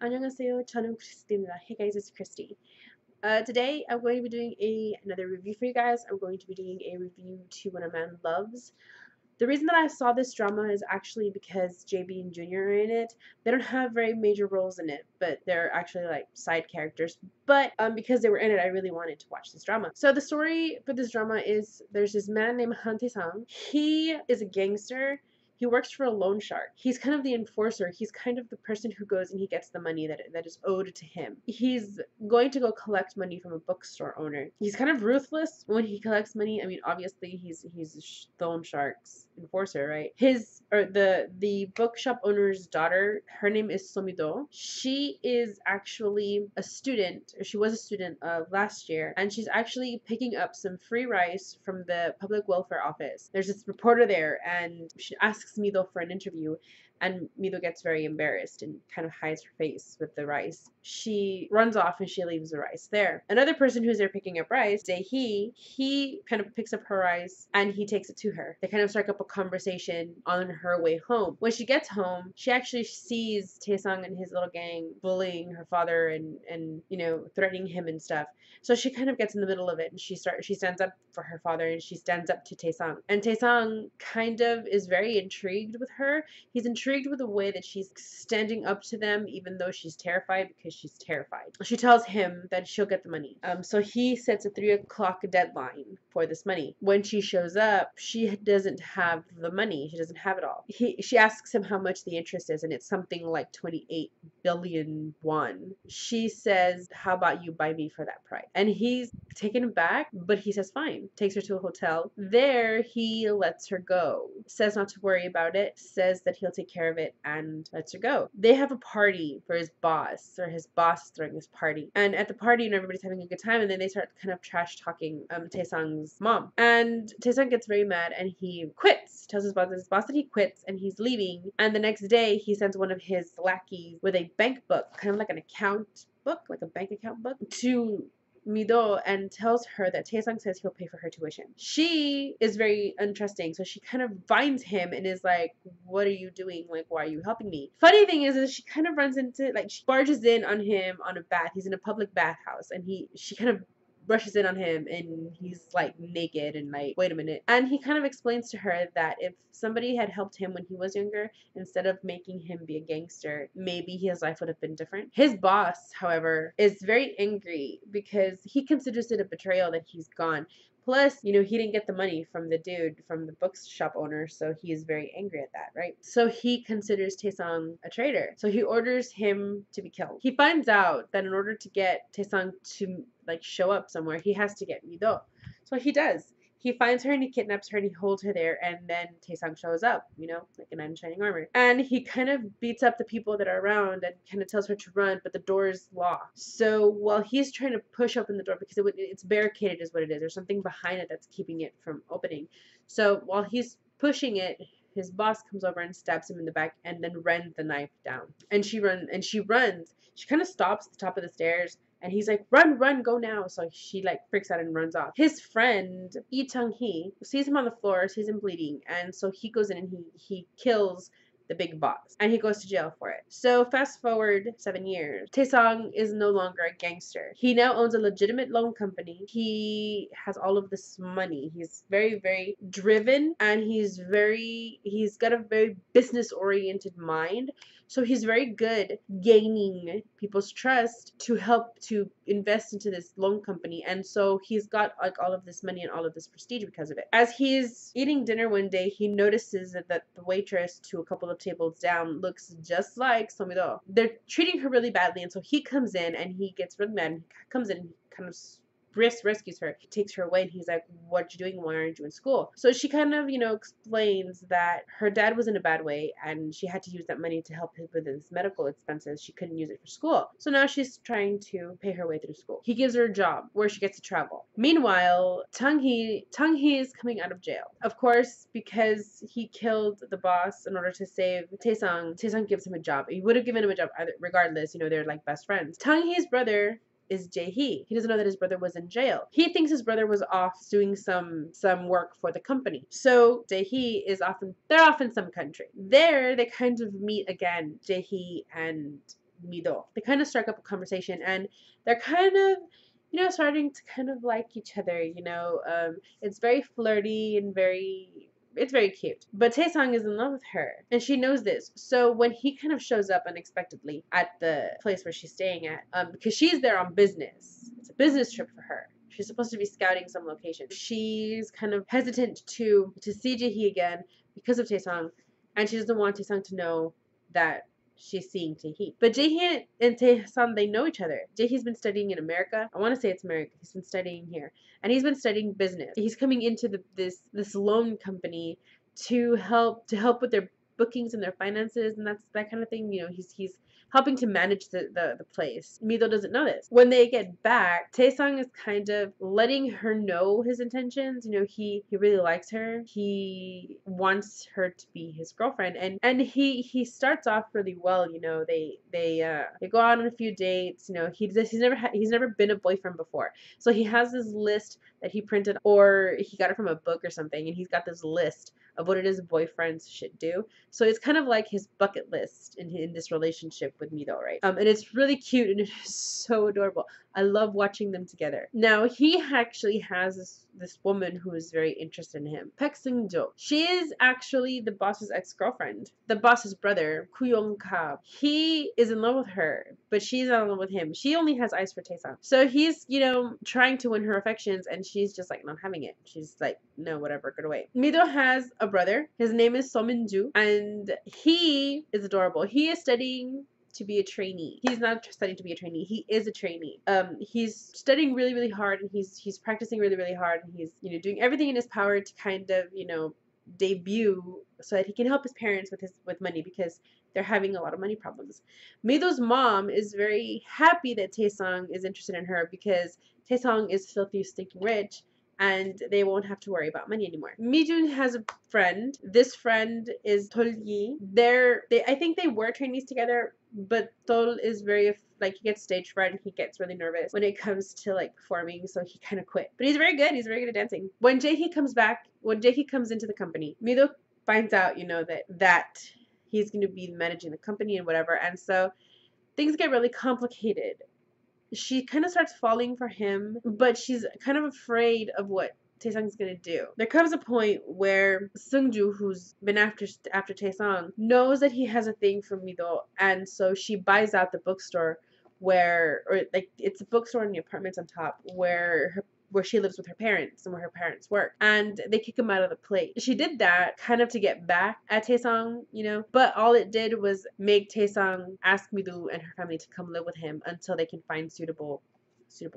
안녕하세요. 저는 크리스티입니다. Hey guys, it's Christy. Today I'm going to be doing another review for you guys. I'm going to be doing a review to When a Man Loves. The reason that I saw this drama is actually because JB and Junior are in it. They don't have very major roles in it, but they're actually like side characters. But because they were in it, I really wanted to watch this drama. So the story for this drama is there's this man named Han Tae-SANG. He is a gangster. He works for a loan shark. He's kind of the enforcer. He's kind of the person who goes and he gets the money that is owed to him. He's going to go collect money from a bookstore owner. He's kind of ruthless when he collects money. I mean, obviously he's the loan shark's enforcer, right? The bookshop owner's daughter, her name is Somido. She is actually a student, or she was a student last year, and she's actually picking up some free rice from the public welfare office. There's this reporter there, and she asks Mido for an interview, and Mido gets very embarrassed and kind of hides her face with the rice. She runs off and she leaves the rice there. Another person who's there picking up rice, JAE-HEE, he kind of picks up her rice and he takes it to her. They kind of strike up a conversation on her way home. When she gets home, she actually sees Tae-SANG and his little gang bullying her father and you know, threatening him and stuff. So she kind of gets in the middle of it and she stands up for her father and she stands up to Tae-SANG. And Tae-SANG kind of is very intrigued with her. He's intrigued with the way that she's standing up to them even though she's terrified, because she's terrified. She tells him that she'll get the money. So he sets a 3 o'clock deadline for this money. When she shows up, she doesn't have the money. She doesn't have it all. She asks him how much the interest is, and it's something like 28 billion won. She says, how about you buy me for that price? And he's taken aback, but he says fine. Takes her to a hotel. There he lets her go. Says not to worry about it. Says that he'll take care of it and lets her go. They have a party for his boss, or his boss throwing this party. And at the party, you know, everybody's having a good time, and then they start kind of trash talking Tae-SANG's mom. And Tae-SANG gets very mad and he quits. Tells his boss that he quits and he's leaving. And the next day he sends one of his lackeys with a bank book, kind of like an account book, like a bank account book, to Mido and tells her that Tae-SANG says he'll pay for her tuition. She is very untrusting, so she kind of finds him and is like, what are you doing? Like, why are you helping me? Funny thing is she kind of runs into, like, she barges in on him on a bath. He's in a public bathhouse and she kind of brushes in on him and he's like naked and like, wait a minute. And he kind of explains to her that if somebody had helped him when he was younger, instead of making him be a gangster, maybe his life would have been different. His boss, however, is very angry because he considers it a betrayal that he's gone. Plus, you know, he didn't get the money from the dude, from the bookshop owner, so he is very angry at that, right? So he considers Tae-SANG a traitor. So he orders him to be killed. He finds out that in order to get Tae-SANG to like show up somewhere, he has to get Mido. So he does. He finds her and he kidnaps her and he holds her there, and then Tae-SANG shows up, you know, like a knight in shining armor. And he kind of beats up the people that are around and kind of tells her to run, but the door is locked. So while he's trying to push open the door, because it's barricaded is what it is, there's something behind it that's keeping it from opening. So while he's pushing it, his boss comes over and stabs him in the back and then rends the knife down. And she runs. She kind of stops at the top of the stairs. And he's like, run, run, go now. So she like freaks out and runs off. His friend, Lee Chung-hee, sees him on the floor, sees him bleeding. And so he goes in and he kills the big boss. And he goes to jail for it. So fast forward 7 years. Tae-SANG is no longer a gangster. He now owns a legitimate loan company. He has all of this money. He's very, very driven. And he's got a very business-oriented mind. So he's very good gaining people's trust to help to invest into this loan company. And so he's got like all of this money and all of this prestige because of it. As he's eating dinner one day, he notices that the waitress to a couple of tables down looks just like Somido. They're treating her really badly, and so he comes in and he gets really mad and he comes in and he kind of rescues her. He takes her away and he's like, what you doing? Why aren't you in school? So she kind of, you know, explains that her dad was in a bad way and she had to use that money to help him with his medical expenses. She couldn't use it for school. So now she's trying to pay her way through school. He gives her a job where she gets to travel. Meanwhile, Chung-hee is coming out of jail. Of course, because he killed the boss in order to save Tae-SANG, Tae-SANG gives him a job. He would have given him a job regardless, you know, they're like best friends. Chung-hee's brother is JAE-HEE. He doesn't know that his brother was in jail. He thinks his brother was off doing some work for the company. So JAE-HEE is they're off in some country. There they kind of meet again, JAE-HEE and Mido. They kind of struck up a conversation, and they're kind of, you know, starting to kind of like each other, you know. It's very flirty and it's very cute. But Tae-Sung is in love with her, and she knows this. So when he kind of shows up unexpectedly at the place where she's staying at, because she's there on business, it's a business trip for her. She's supposed to be scouting some location. She's kind of hesitant to see JAE again because of Tae-Sung, and she doesn't want Tae-Sung to know that she's seeing JAE. But JAE and Tae-Sung, they know each other. JAE's been studying in America. I want to say it's America. He's been studying here, and he's been studying business. He's coming into this loan company to help with their bookings and their finances and that kind of thing. You know, he's helping to manage the place. Mido doesn't know this. When they get back, Tae-Sung is kind of letting her know his intentions. You know, he really likes her. He wants her to be his girlfriend, and he starts off really well. You know, they go out on a few dates. You know, he's never been a boyfriend before, so he has this list that he printed, or he got it from a book or something, and he's got this list of what it is boyfriends should do. So it's kind of like his bucket list in this relationship with Mido, right? And it's really cute and it is so adorable. I love watching them together. Now, he actually has this woman who is very interested in him, Paek Seung-jo. She is actually the boss's ex-girlfriend. The boss's brother, Koo-young-ka, he is in love with her, but she's not in love with him. She only has eyes for Tae-Sung. So he's, you know, trying to win her affections, and she's just like not having it. She's like, no, whatever, get away. Mido has a brother. His name is Somin-ju, and he is adorable. He is studying to be a trainee. He's not studying to be a trainee. He is a trainee. He's studying really, really hard, and he's practicing really, really hard, and he's, you know, doing everything in his power to kind of, you know, debut so that he can help his parents with money, because they're having a lot of money problems. Mido's mom is very happy that Tae-Sung is interested in her, because Tae-Sung is filthy, stinking rich, and they won't have to worry about money anymore. Mi-jun has a friend. This friend is Tol-yi. I think they were trainees together, but Tol is very, like, he gets stage fright and he gets really nervous when it comes to, like, performing, so he kind of quit. But he's very good. He's very good at dancing. When JAE comes back, when JAE comes into the company, Mido finds out, you know, that he's going to be managing the company and whatever, and so things get really complicated. She kind of starts falling for him, but she's kind of afraid of what Tae-Sung's gonna do. There comes a point where Seung-ju, who's been after Tae-Sung, knows that he has a thing for Mido, and so she buys out the bookstore it's a bookstore in the apartments on top where she lives with her parents and where her parents work, and they kick him out of the place. She did that kind of to get back at Tae-Sung, you know, but all it did was make Tae-Sung ask Mido and her family to come live with him until they can find suitable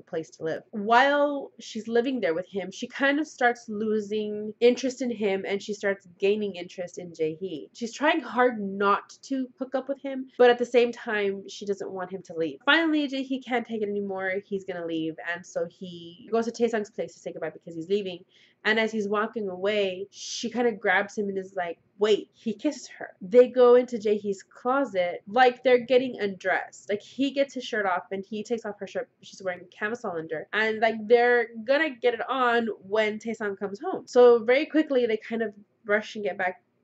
place to live. While she's living there with him, she kind of starts losing interest in him, and she starts gaining interest in JAE. She's trying hard not to hook up with him, but at the same time, she doesn't want him to leave. Finally, JAE can't take it anymore. He's gonna leave, and so he goes to Tae-Sung's place to say goodbye because he's leaving. And as he's walking away, she kind of grabs him and is like, wait, he kisses her. They go into JAE's closet like they're getting undressed. Like, he gets his shirt off and he takes off her shirt. She's wearing a camisole under. And like, they're gonna get it on when Tae-Sung comes home. So very quickly, they kind of rush and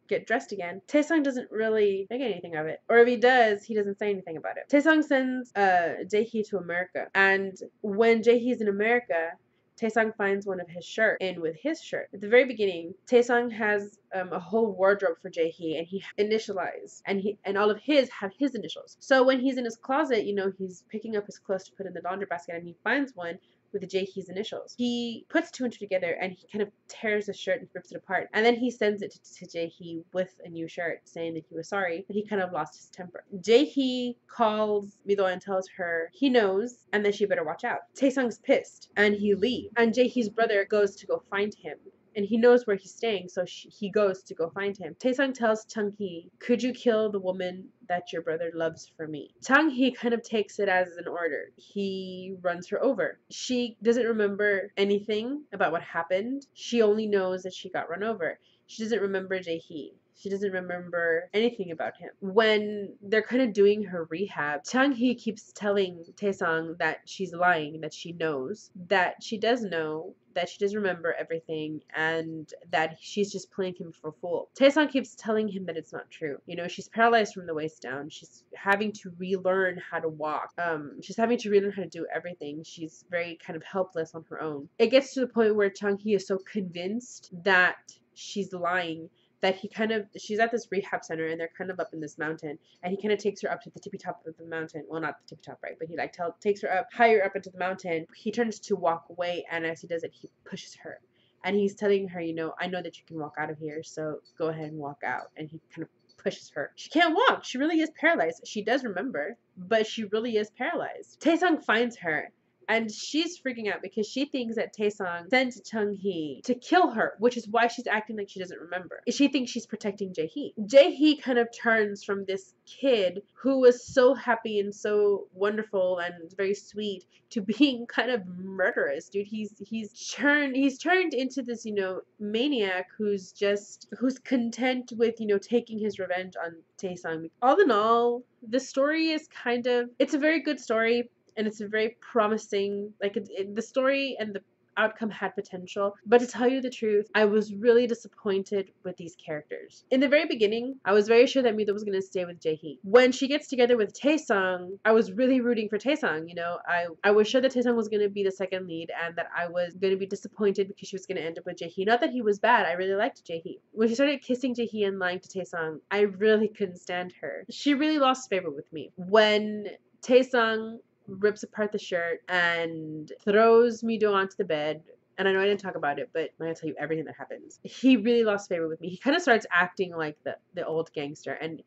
get dressed again. Tae-Sung doesn't really think anything of it. Or if he does, he doesn't say anything about it. Tae-Sung sends JAE to America. And when JAE's in America, Tae-Sung finds one of his shirt in with his shirt. At the very beginning, Tae-Sung has a whole wardrobe for JAE, and he initialized, and all of his have his initials. So when he's in his closet, you know, he's picking up his clothes to put in the laundry basket, and he finds one with JAE's initials. He puts two and two together, and he kind of tears the shirt and rips it apart, and then he sends it to JAE with a new shirt, saying that he was sorry, but he kind of lost his temper. JAE calls Mido and tells her he knows, and that she better watch out. Tae-Sung's pissed, and he leaves, and JAE's brother goes to go find him. And he knows where he's staying, so he goes to go find him. Tae-Sung tells Chung-hee, could you kill the woman that your brother loves for me? Chung-hee kind of takes it as an order. He runs her over. She doesn't remember anything about what happened. She only knows that she got run over. She doesn't remember JAE. She doesn't remember anything about him. When they're kind of doing her rehab, Chung-hee keeps telling Tae-Sung that she's lying, that she knows, that she does know, that she doesn't remember everything and that she's just playing him for a fool. Tae-sang keeps telling him that it's not true. You know, she's paralyzed from the waist down. She's having to relearn how to walk. She's having to relearn how to do everything. She's very kind of helpless on her own. It gets to the point where Chung-hee is so convinced that she's lying that she's at this rehab center and they're kind of up in this mountain, and he kind of takes her up to the tippy top of the mountain. Well, not the tippy top, right? But he like takes her up higher up into the mountain. He turns to walk away, and as he does it, he pushes her. And he's telling her, you know, I know that you can walk out of here, so go ahead and walk out. And he kind of pushes her. She can't walk. She really is paralyzed. She does remember, but she really is paralyzed. Tae-sang finds her, and she's freaking out because she thinks that Tae-sang sent Chung-hee to kill her, which is why she's acting like she doesn't remember. She thinks she's protecting JAE-HEE. JAE-HEE kind of turns from this kid who was so happy and so wonderful and very sweet to being kind of murderous, dude. He's turned into this, you know, maniac who's content with, you know, taking his revenge on Tae-sang. All in all, the story is it's a very good story. And it's a very promising, like the story and the outcome had potential. But to tell you the truth, I was really disappointed with these characters. In the very beginning, I was very sure that Mido was going to stay with JAE-HEE. When she gets together with Tae-sang, I was really rooting for Tae-sang, you know. I was sure that Tae-sang was going to be the second lead and that I was going to be disappointed because she was going to end up with JAE-HEE. Not that he was bad, I really liked JAE-HEE. When she started kissing JAE-HEE and lying to Tae-sang, I really couldn't stand her. She really lost favor with me. When Tae-sang rips apart the shirt and throws Mido onto the bed, and I know I didn't talk about it, but I'm gonna tell you everything that happens. He really lost favor with me. He kind of starts acting like the old gangster, and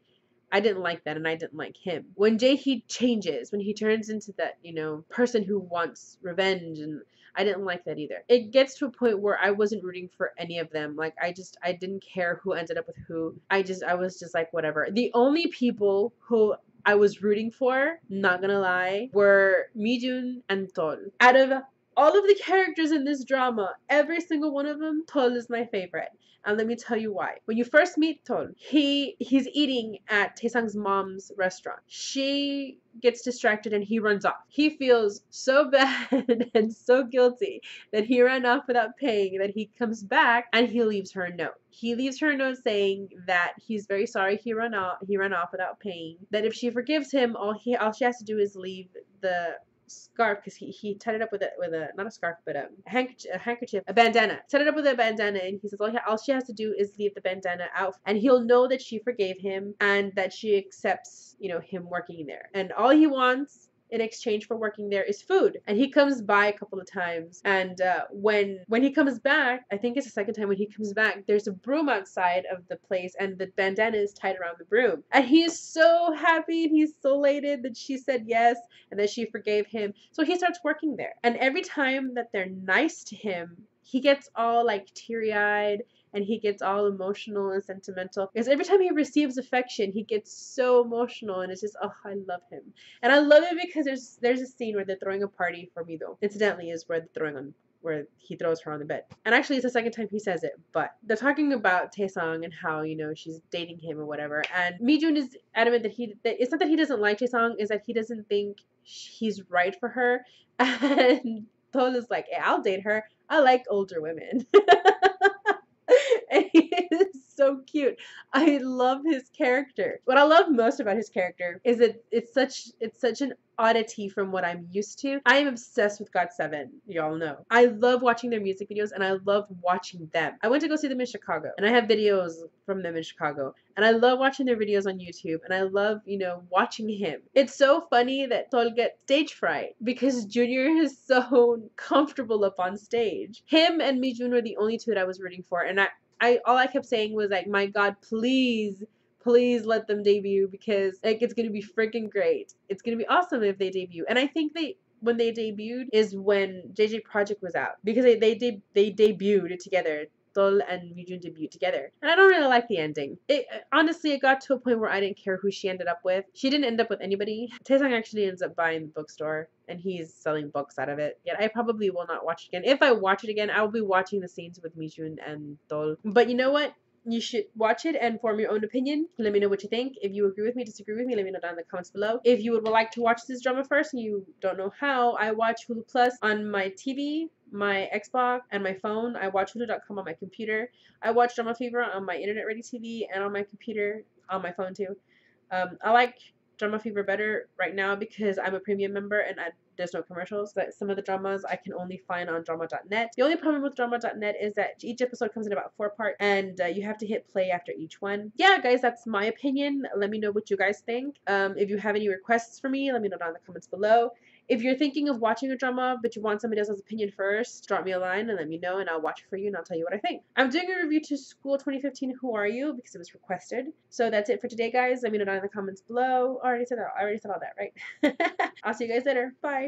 I didn't like that, and I didn't like him. When JAE-HEE changes, when he turns into that, you know, person who wants revenge, and I didn't like that either. It gets to a point where I wasn't rooting for any of them. Like, I didn't care who ended up with who. I was just like, whatever. The only people who I was rooting for, not gonna lie, were Mijun and Tol. Out of all of the characters in this drama, every single one of them, Tol is my favorite. And let me tell you why. When you first meet Tol, he's eating at Tae-sang's mom's restaurant. She gets distracted and he runs off. He feels so bad and so guilty that he ran off without paying, that he comes back and he leaves her a note. He leaves her a note saying that he's very sorry he ran off without paying, that if she forgives him, all she has to do is leave the scarf, because he tied it up with a not a scarf but a handkerchief, a bandana. Tied it up with a bandana, and he says all she has to do is leave the bandana out, and he'll know that she forgave him and that she accepts, you know, him working there. And all he wants in exchange for working there is food. And he comes by a couple of times, and when he comes back, I think it's the second time when he comes back, there's a broom outside of the place and the bandana is tied around the broom, and he's so happy and he's so elated that she said yes and that she forgave him. So he starts working there, and every time that they're nice to him, he gets all like teary-eyed and he gets all emotional and sentimental, because every time he receives affection, he gets so emotional, and it's just, oh, I love him. And I love it because there's a scene where they're throwing a party for Mido. Incidentally, is where he throws her on the bed. And actually, it's the second time he says it, but they're talking about Tae-sang and how, you know, she's dating him or whatever. And Mi-jun is adamant that it's not that he doesn't like Tae-sang, is that he doesn't think he's right for her. And Tol is like, hey, I'll date her. I like older women. And he is so cute. I love his character. What I love most about his character is that it's such an oddity from what I'm used to. I am obsessed with GOT7, y'all know. I love watching their music videos and I love watching them. I went to go see them in Chicago and I have videos from them in Chicago, and I love watching their videos on YouTube, and I love, you know, watching him. It's so funny that Tol gets stage fright because Junior is so comfortable up on stage. Him and Mi-jun were the only two that I was rooting for, and all I kept saying was like, my God, please let them debut, because like it's gonna be freaking great. It's gonna be awesome if they debut. And I think when they debuted is when JJ Project was out, because they debuted together. Tol and Mi-jun debuted together, and I don't really like the ending. Honestly, it got to a point where I didn't care who she ended up with. She didn't end up with anybody. Tae-sang actually ends up buying the bookstore, and he's selling books out of it. Yet I probably will not watch it again. If I watch it again, I will be watching the scenes with Mi-jun and Tol. But you know what? You should watch it and form your own opinion. Let me know what you think. If you agree with me, disagree with me, let me know down in the comments below. If you would like to watch this drama first and you don't know how, I watch Hulu Plus on my TV, my Xbox, and my phone. I watch Hulu.com on my computer. I watch Drama Fever on my internet ready TV and on my computer, on my phone too. I like Drama Fever better right now because I'm a premium member and there's no commercials. But some of the dramas I can only find on drama.net. The only problem with drama.net is that each episode comes in about 4 parts and you have to hit play after each one. Yeah, guys, that's my opinion. Let me know what you guys think. If you have any requests for me, let me know down in the comments below. If you're thinking of watching a drama but you want somebody else's opinion first, drop me a line and let me know and I'll watch it for you and I'll tell you what I think. I'm doing a review to School 2015 Who Are You because it was requested. So that's it for today, guys. Let me know down in the comments below. I already said all that, right? I'll see you guys later. Bye.